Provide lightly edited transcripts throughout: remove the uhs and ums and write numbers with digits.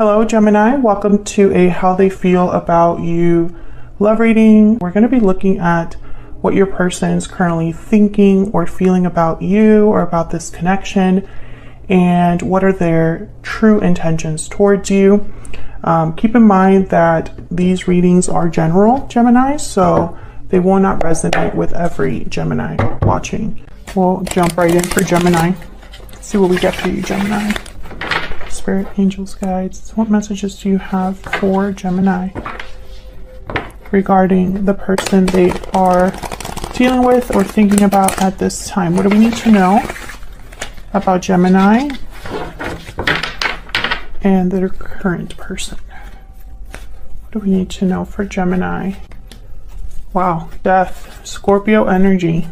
Hello Gemini, welcome to a how they feel about you love reading. We're going to be looking at what your person is currently thinking or feeling about you or about this connection, and what are their true intentions towards you. Keep in mind that these readings are general, Gemini, so they will not resonate with every Gemini watching. We'll jump right in for Gemini. Let's see what we get for you, Gemini. Spirit, angels, guides, what messages do you have for Gemini regarding the person they are dealing with or thinking about at this time? What do we need to know about Gemini and their current person? What do we need to know for Gemini? Wow, death, Scorpio energy.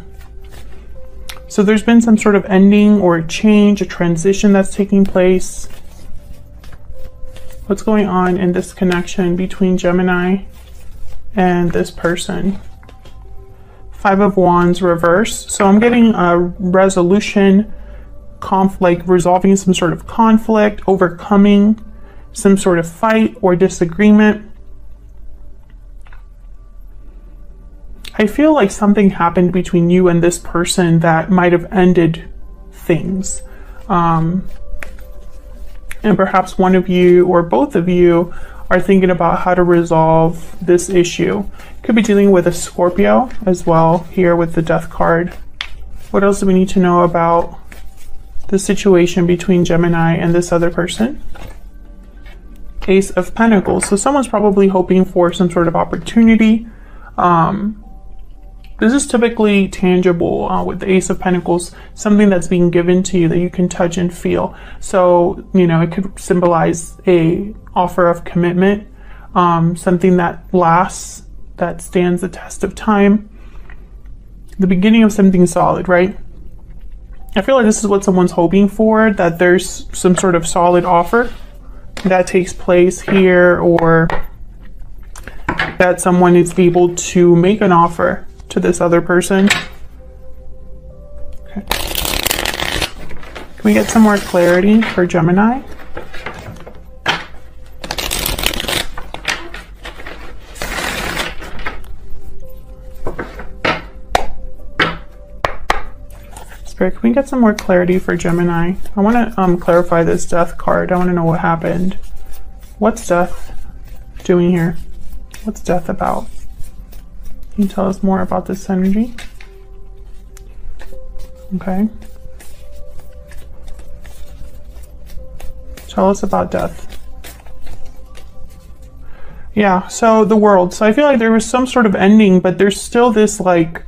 So there's been some sort of ending or a change, a transition that's taking place. What's going on in this connection between Gemini and this person? Five of Wands reverse. So I'm getting a resolution, conflict, resolving some sort of conflict, overcoming some sort of fight or disagreement. I feel like something happened between you and this person that might have ended things. And perhaps one of you or both of you are thinking about how to resolve this issue. Could be dealing with a Scorpio as well here with the Death card. What else do we need to know about the situation between Gemini and this other person? Ace of Pentacles. So someone's probably hoping for some sort of opportunity. This is typically tangible with the Ace of Pentacles, something that's being given to you that you can touch and feel. So, you know, it could symbolize a offer of commitment, something that lasts, that stands the test of time. The beginning of something solid, right? I feel like this is what someone's hoping for, that there's some sort of solid offer that takes place here, or that someone is able to make an offer to this other person. Okay. Can we get some more clarity for Gemini? Spirit, can we get some more clarity for Gemini? I want to clarify this Death card. I want to know what happened. What's Death doing here? What's Death about? Can you tell us more about this energy? Okay. Tell us about death. Yeah, so the World. So I feel like there was some sort of ending, but there's still this like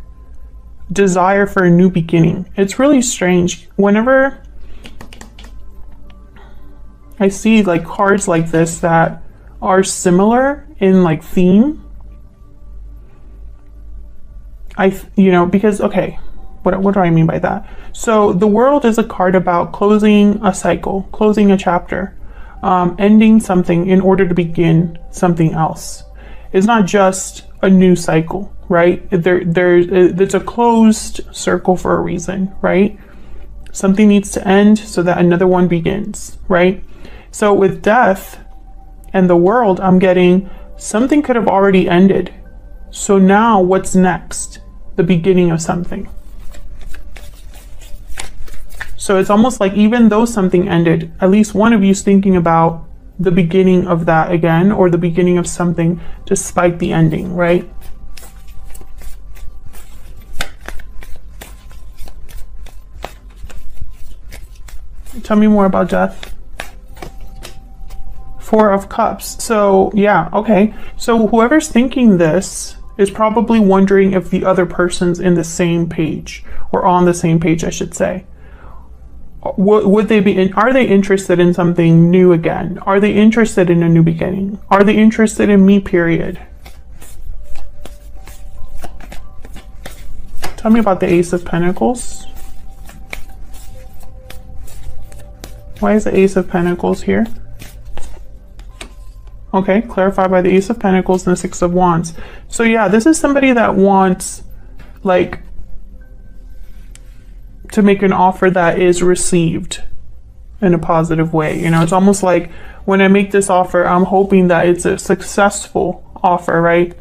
desire for a new beginning. It's really strange. Whenever I see like cards like this that are similar in like theme, because, okay, what do I mean by that? So the World is a card about closing a cycle, closing a chapter, ending something in order to begin something else. It's not just a new cycle, right? It's a closed circle for a reason, right? Something needs to end so that another one begins, right? So with Death and the World, I'm getting something could have already ended. So now what's next? The beginning of something. So it's almost like even though something ended, at least one of you is thinking about the beginning of that again, or the beginning of something despite the ending, right? Tell me more about Death. Four of Cups. So yeah, okay. So whoever's thinking this is probably wondering if the other person's in the same page, or on the same page, I should say. Would they be are they interested in something new again? Are they interested in a new beginning? Are they interested in me, period? Tell me about the Ace of Pentacles. Why is the Ace of Pentacles here? Okay, clarified by the Ace of Pentacles and the Six of Wands. So yeah, this is somebody that wants, like, to make an offer that is received. in a positive way. You know, it's almost like when I make this offer, I'm hoping that it's a successful offer, right?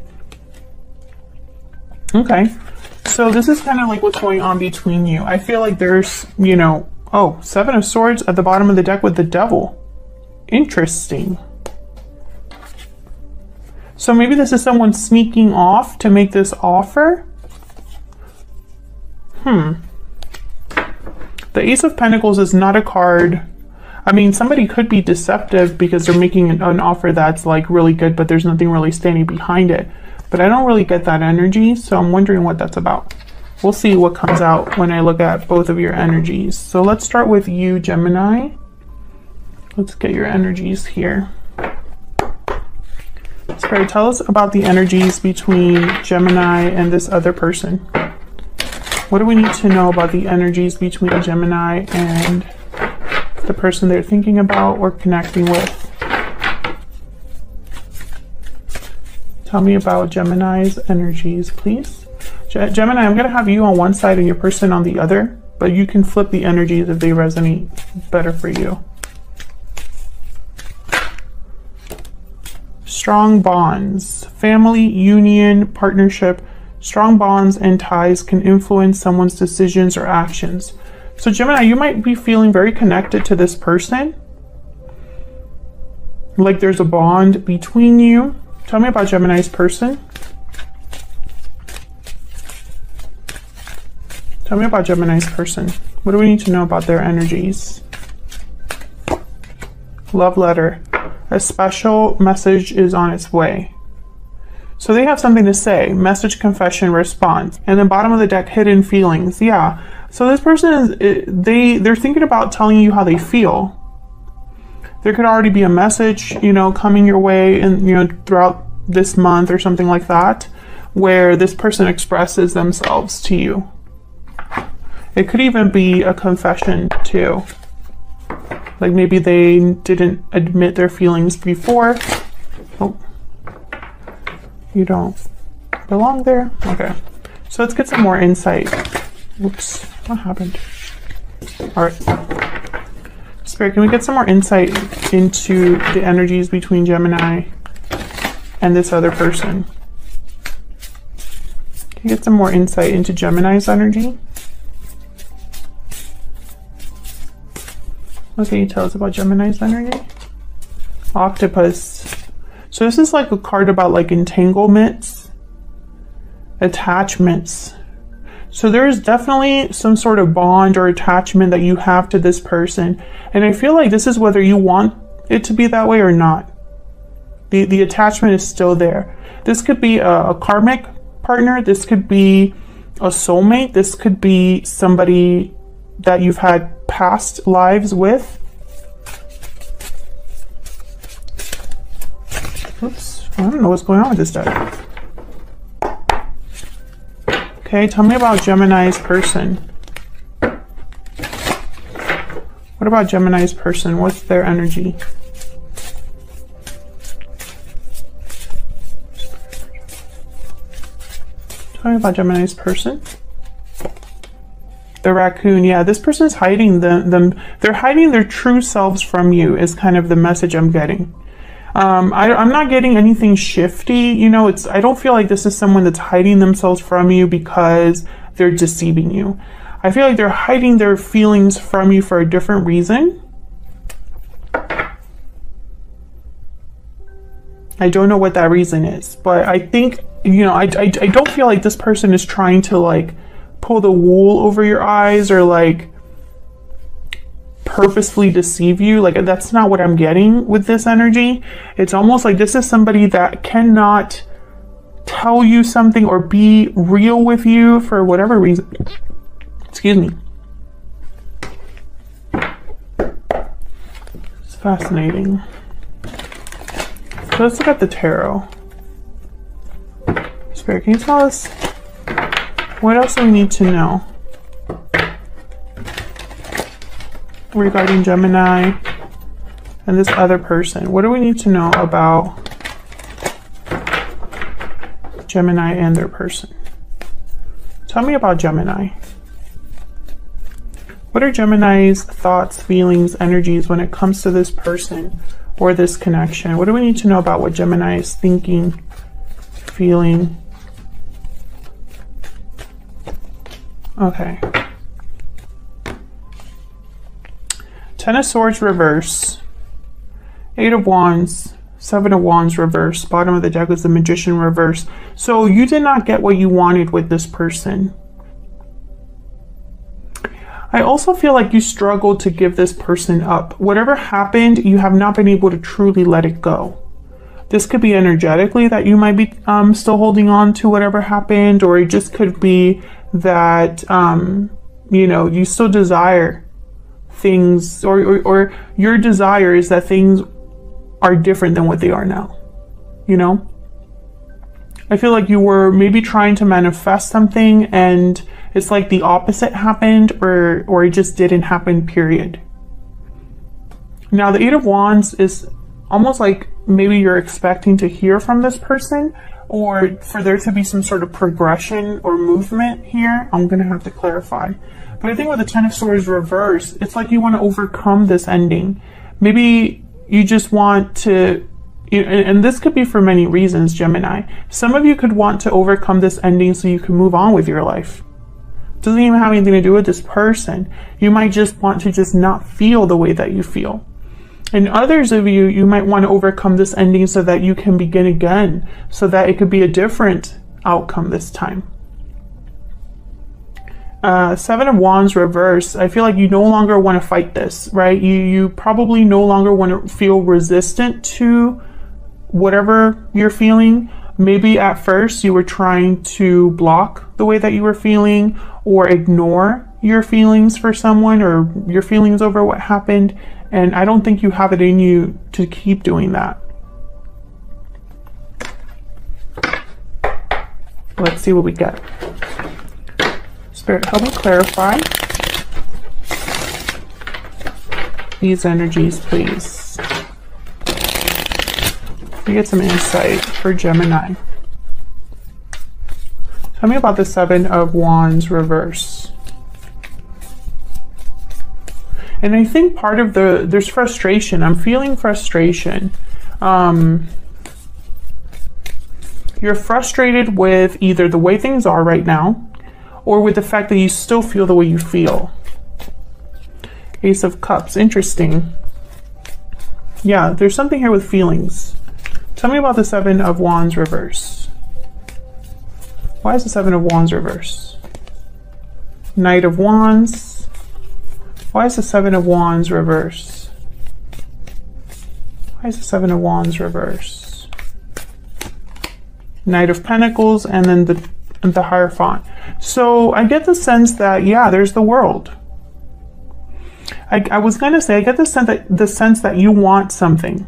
Okay. So this is kind of like what's going on between you. I feel like there's, you know, oh, 7 of Swords at the bottom of the deck with the Devil. Interesting. So maybe this is someone sneaking off to make this offer. The Ace of Pentacles is not a card. I mean, somebody could be deceptive because they're making an offer that's like really good, but there's nothing really standing behind it. But I don't really get that energy, so I'm wondering what that's about. We'll see what comes out when I look at both of your energies. So let's start with you, Gemini. Let's get your energies here. Spirit, tell us about the energies between Gemini and this other person. What do we need to know about the energies between Gemini and the person they're thinking about or connecting with? Tell me about Gemini's energies, please. Gemini, I'm going to have you on one side and your person on the other, but you can flip the energies if they resonate better for you. Strong bonds, family, union, partnership. Strong bonds and ties can influence someone's decisions or actions. So Gemini, you might be feeling very connected to this person. Like there's a bond between you. Tell me about Gemini's person. Tell me about Gemini's person. What do we need to know about their energies? Love letter. A special message is on its way. So they have something to say. Message, confession, response. And then bottom of the deck, hidden feelings. Yeah. So this person is, they're thinking about telling you how they feel. There could already be a message, you know, coming your way and, you know, throughout this month or something like that, where this person expresses themselves to you. It could even be a confession too. Like maybe they didn't admit their feelings before. Oh, you don't belong there. Okay, so let's get some more insight. Oops, what happened? All right. Spirit, can we get some more insight into the energies between Gemini and this other person? Can you get some more insight into Gemini's energy? What can you tell us about Gemini's energy? Octopus. So this is like a card about like entanglements, attachments. So there is definitely some sort of bond or attachment that you have to this person. And I feel like this is whether you want it to be that way or not. The attachment is still there. This could be a karmic partner. This could be a soulmate. This could be somebody that you've had past lives with. Oops, I don't know what's going on with this deck. Okay, tell me about Gemini's person. What about Gemini's person? What's their energy? Tell me about Gemini's person. The raccoon, yeah, this person is hiding them. They're hiding their true selves from you is kind of the message I'm getting. I'm not getting anything shifty, you know, I don't feel like this is someone that's hiding themselves from you because they're deceiving you. I feel like they're hiding their feelings from you for a different reason. I don't know what that reason is, but I think, you know, I don't feel like this person is trying to like pull the wool over your eyes or like purposefully deceive you. Like that's not what I'm getting with this energy. It's almost like this is somebody that cannot tell you something or be real with you for whatever reason. Excuse me. It's fascinating. So let's look at the tarot. Spirit, can you tell us what else do we need to know regarding Gemini and this other person? What do we need to know about Gemini and their person? Tell me about Gemini. What are Gemini's thoughts, feelings, energies when it comes to this person or this connection? What do we need to know about what Gemini is thinking, feeling? Okay. Ten of Swords reverse. Eight of Wands. Seven of Wands reverse. Bottom of the deck is the Magician reverse. So you did not get what you wanted with this person. I also feel like you struggled to give this person up. Whatever happened, you have not been able to truly let it go. This could be energetically that you might be still holding on to whatever happened, or it just could be that, you know, you still desire things, or your desire is that things are different than what they are now, you know? I feel like you were maybe trying to manifest something and it's like the opposite happened, or it just didn't happen, period. Now the Eight of Wands is almost like maybe you're expecting to hear from this person, or for there to be some sort of progression or movement here. I'm gonna have to clarify. But I think with the Ten of Swords reverse, it's like you want to overcome this ending. Maybe you just want to, and this could be for many reasons, Gemini. Some of you could want to overcome this ending so you can move on with your life. Doesn't even have anything to do with this person. You might just want to just not feel the way that you feel. And others of you, you might want to overcome this ending so that you can begin again, so that it could be a different outcome this time. Seven of Wands reverse. I feel like you no longer want to fight this, right? You probably no longer want to feel resistant to whatever you're feeling. Maybe at first you were trying to block the way that you were feeling, or ignore your feelings for someone, or your feelings over what happened. And I don't think you have it in you to keep doing that. Let's see what we get. Spirit, help me clarify these energies, please. Let me get some insight for Gemini. Tell me about the Seven of Wands reverse. And I think part of there's frustration. I'm feeling frustration. You're frustrated with either the way things are right now, or with the fact that you still feel the way you feel. Ace of Cups, interesting. Yeah, there's something here with feelings. Tell me about the Seven of Wands reverse. Why is the Seven of Wands reverse? Knight of Wands. Why is the Seven of Wands reverse? Why is the Seven of Wands reverse? Knight of Pentacles, and then the Hierophant. So I get the sense that, yeah, there's the World. I was going to say, I get the sense that you want something.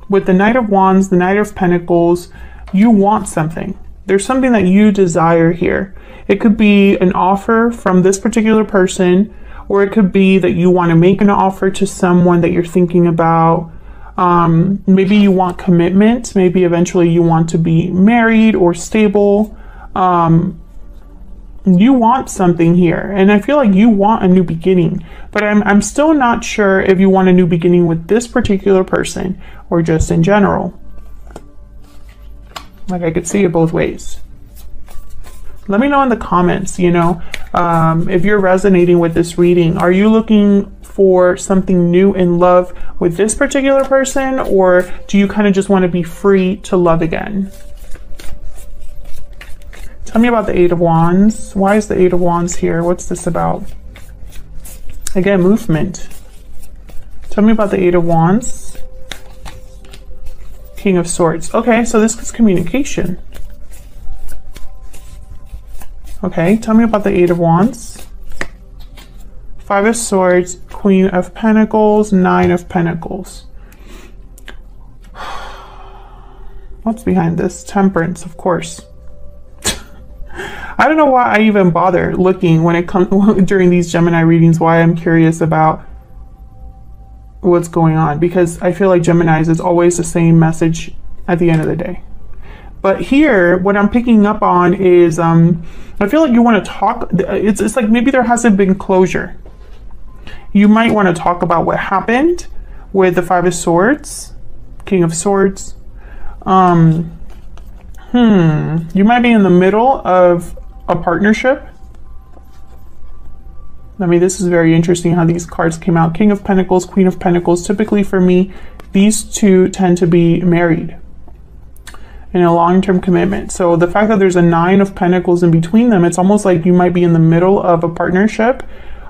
With the Knight of Wands, the Knight of Pentacles, you want something. There's something that you desire here. It could be an offer from this particular person, or it could be that you want to make an offer to someone that you're thinking about. Maybe you want commitment. Maybe eventually you want to be married or stable. You want something here, and I feel like you want a new beginning, but I'm still not sure if you want a new beginning with this particular person or just in general. Like, I could see it both ways. Let me know in the comments, you know, if you're resonating with this reading. Are you looking for something new in love with this particular person, or do you kind of just want to be free to love again? Tell me about the Eight of Wands. Why is the Eight of Wands here? What's this about? Again, movement. Tell me about the Eight of Wands. King of Swords. Okay, so this is communication. Okay, tell me about the Eight of Wands. Five of Swords, Queen of Pentacles, Nine of Pentacles. What's behind this? Temperance, of course. I don't know why I even bother looking when it comes during these Gemini readings, why I'm curious about what's going on, because I feel like Gemini's is always the same message at the end of the day. But here, what I'm picking up on is, I feel like you want to talk. It's like maybe there hasn't been closure. You might want to talk about what happened with the Five of Swords, King of Swords. You might be in the middle of a partnership. I mean, this is very interesting how these cards came out. King of Pentacles, Queen of Pentacles. Typically for me, these two tend to be married in a long-term commitment. So the fact that there's a Nine of Pentacles in between them, it's almost like you might be in the middle of a partnership,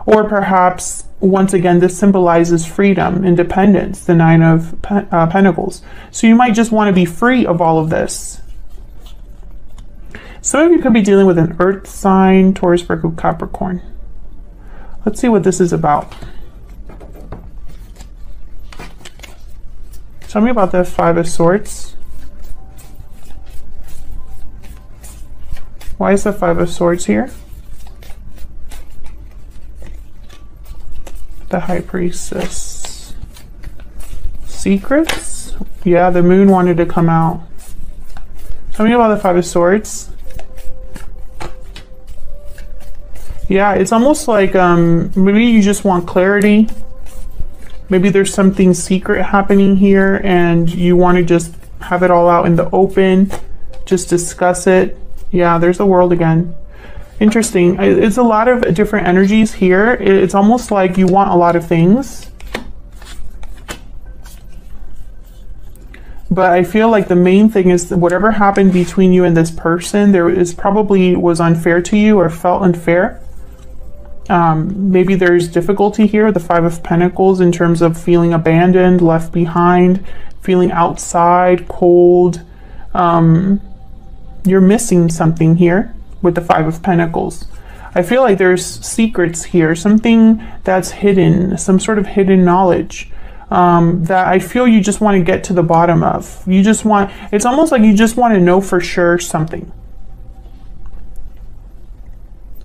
or perhaps, once again, this symbolizes freedom, independence, the Nine of Pentacles. So you might just want to be free of all of this. Some of you could be dealing with an earth sign, Taurus, Virgo, Capricorn. Let's see what this is about. Tell me about the Five of Swords. Why is the Five of Swords here? The High Priestess. Secrets? Yeah, the moon wanted to come out. Tell me about the Five of Swords. Yeah, it's almost like maybe you just want clarity. Maybe there's something secret happening here and you want to just have it all out in the open. Just discuss it. Yeah, there's the World again. Interesting. It's a lot of different energies here. It's almost like you want a lot of things. But I feel like the main thing is that whatever happened between you and this person, there is probably was unfair to you or felt unfair. Maybe there's difficulty here, the Five of Pentacles, in terms of feeling abandoned, left behind, feeling outside, cold. You're missing something here with the Five of Pentacles. I feel like there's secrets here, something that's hidden, some sort of hidden knowledge that I feel you just want to get to the bottom of. You just want, it's almost like you just want to know for sure something.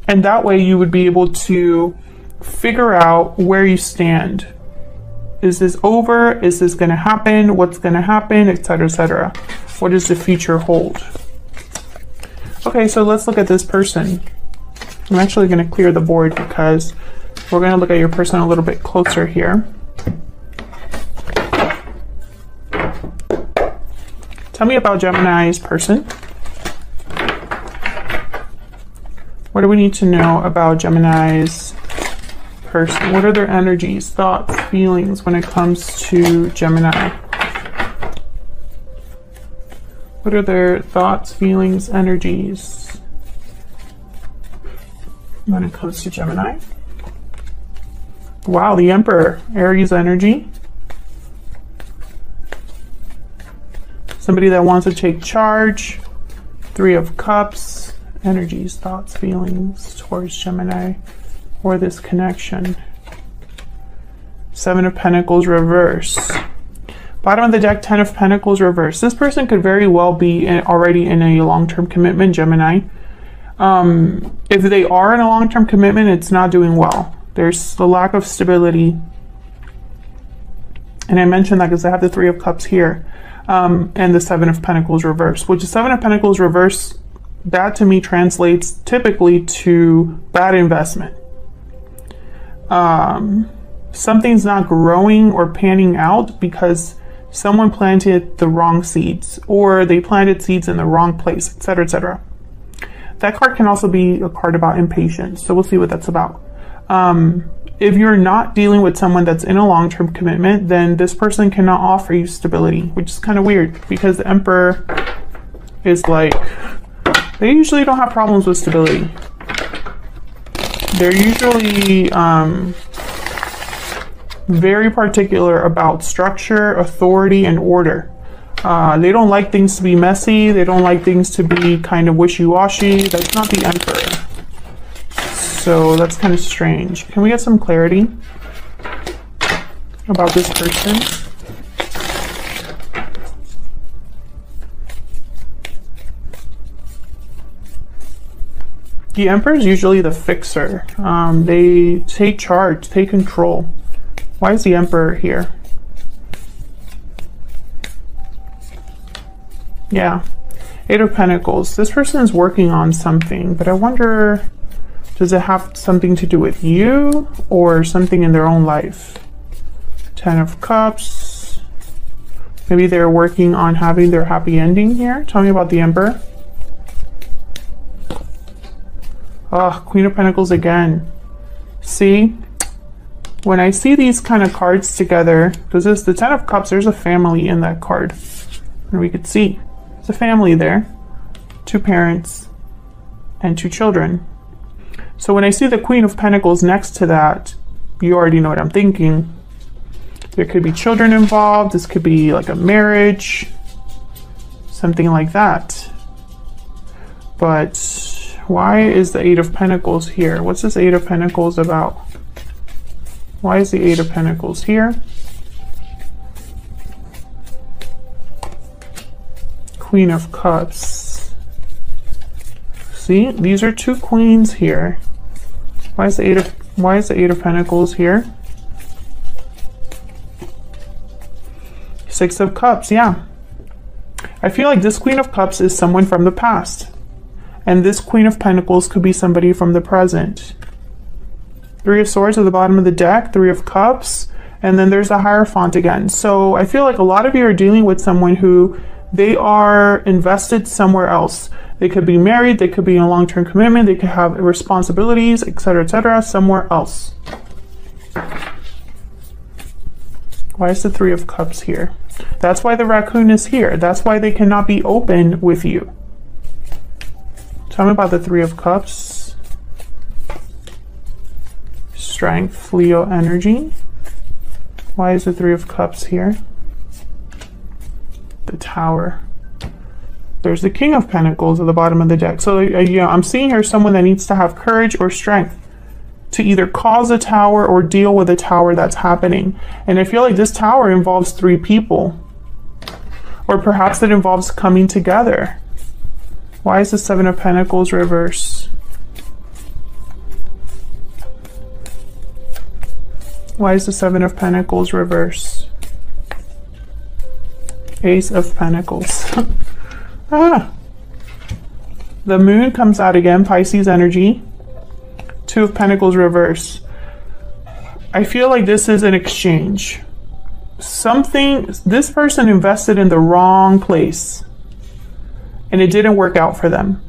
And that way you would be able to figure out where you stand. Is this over? Is this going to happen? What's going to happen? Etc., etc. What does the future hold? Okay, so let's look at this person. I'm actually going to clear the board because we're going to look at your person a little bit closer here. Tell me about Gemini's person. What do we need to know about Gemini's person? What are their energies, thoughts, feelings when it comes to Gemini? What are their thoughts, feelings, energies when it comes to Gemini? Wow, the Emperor, Aries energy. Somebody that wants to take charge. Three of Cups, energies, thoughts, feelings towards Gemini or this connection. Seven of Pentacles reverse. Bottom of the deck, Ten of Pentacles reverse. This person could very well be already in a long-term commitment, Gemini. If they are in a long-term commitment, it's not doing well. There's a lack of stability. And I mentioned that because I have the Three of Cups here. And the Seven of Pentacles reverse, which is Seven of Pentacles reverse. That to me translates typically to bad investment. Something's not growing or panning out because someone planted the wrong seeds, or they planted seeds in the wrong place, etc., etc. That card can also be a card about impatience, so we'll see what that's about. If you're not dealing with someone that's in a long-term commitment, then this person cannot offer you stability, which is kind of weird because the Emperor is like, they usually don't have problems with stability. They're usually very particular about structure, authority, and order. They don't like things to be messy. They don't like things to be kind of wishy-washy. That's not the Emperor. So that's kind of strange. Can we get some clarity about this person? The Emperor is usually the fixer. They take charge, take control. Why is the Emperor here? Yeah. Eight of Pentacles. This person is working on something, but I wonder, does it have something to do with you or something in their own life? Ten of Cups. Maybe they're working on having their happy ending here. Tell me about the Emperor. Oh, Queen of Pentacles again. See? When I see these kind of cards together, because this the Ten of Cups, there's a family in that card. And we could see there's a family there. 2 parents and 2 children. So when I see the Queen of Pentacles next to that, you already know what I'm thinking. There could be children involved. This could be like a marriage, something like that. But why is the Eight of Pentacles here? What's this Eight of Pentacles about? Why is the Eight of Pentacles here? Queen of Cups. See, these are 2 queens here. Why is the Eight of Pentacles here? 6 of Cups, yeah. I feel like this Queen of Cups is someone from the past. And this Queen of Pentacles could be somebody from the present. 3 of Swords at the bottom of the deck, 3 of Cups, and then there's the Hierophant again. So I feel like a lot of you are dealing with someone who they are invested somewhere else. They could be married, they could be in a long-term commitment, they could have responsibilities, etc., somewhere else. Why is the 3 of Cups here? That's why the raccoon is here. That's why they cannot be open with you. Tell me about the 3 of Cups. Strength, Leo energy. Why is the 3 of Cups here? The Tower. There's the King of Pentacles at the bottom of the deck. So yeah, I'm seeing here someone that needs to have courage or strength to either cause a tower or deal with a tower that's happening. And I feel like this tower involves 3 people. Or perhaps it involves coming together. Why is the 7 of Pentacles reverse? Why is the 7 of Pentacles reverse? Ace of Pentacles. Ah. The Moon comes out again, Pisces energy. 2 of Pentacles reverse. I feel like this is an exchange. This person invested in the wrong place and it didn't work out for them.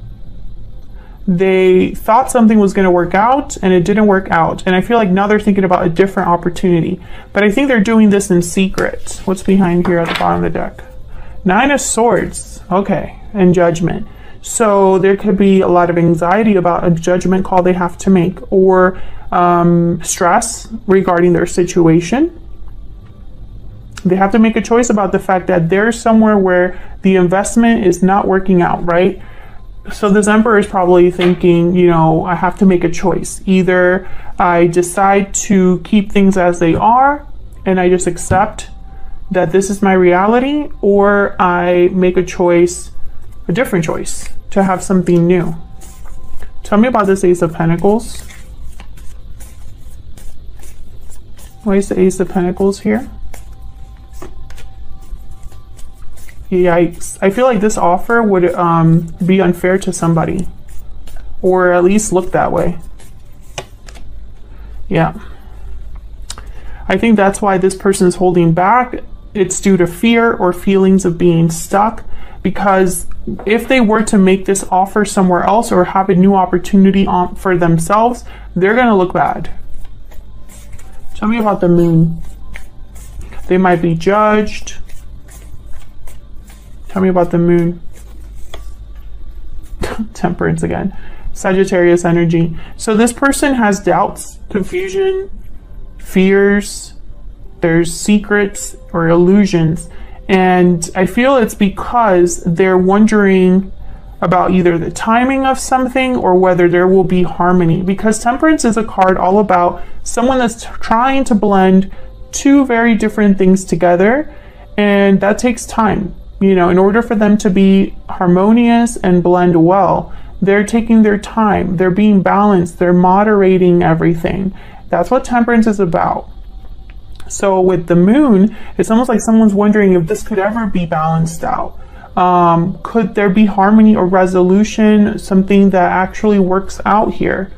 They thought something was going to work out and it didn't work out. And I feel like now they're thinking about a different opportunity. But I think they're doing this in secret. What's behind here at the bottom of the deck? 9 of Swords. Okay. And Judgment. So there could be a lot of anxiety about a judgment call they have to make, or stress regarding their situation. They have to make a choice about the fact that there's somewhere where the investment is not working out, right? So this Emperor is probably thinking, you know, I have to make a choice. Either I decide to keep things as they are and I just accept that this is my reality, or I make a choice, a different choice, to have something new. Tell me about this Ace of Pentacles. Why is the Ace of Pentacles here? Yikes. I feel like this offer would be unfair to somebody, or at least look that way. Yeah. I think that's why this person is holding back. It's due to fear or feelings of being stuck, because if they were to make this offer somewhere else or have a new opportunity for themselves, they're going to look bad. Tell me about the Moon. They might be judged. Tell me about the Moon. Temperance again. Sagittarius energy. So this person has doubts, confusion, fears. There's secrets or illusions. And I feel it's because they're wondering about either the timing of something or whether there will be harmony. Because Temperance is a card all about someone that's trying to blend 2 very different things together. And that takes time. You know, in order for them to be harmonious and blend well, they're taking their time. They're being balanced. They're moderating everything. That's what Temperance is about. So with the Moon, it's almost like someone's wondering if this could ever be balanced out. Could there be harmony or resolution, something that actually works out here?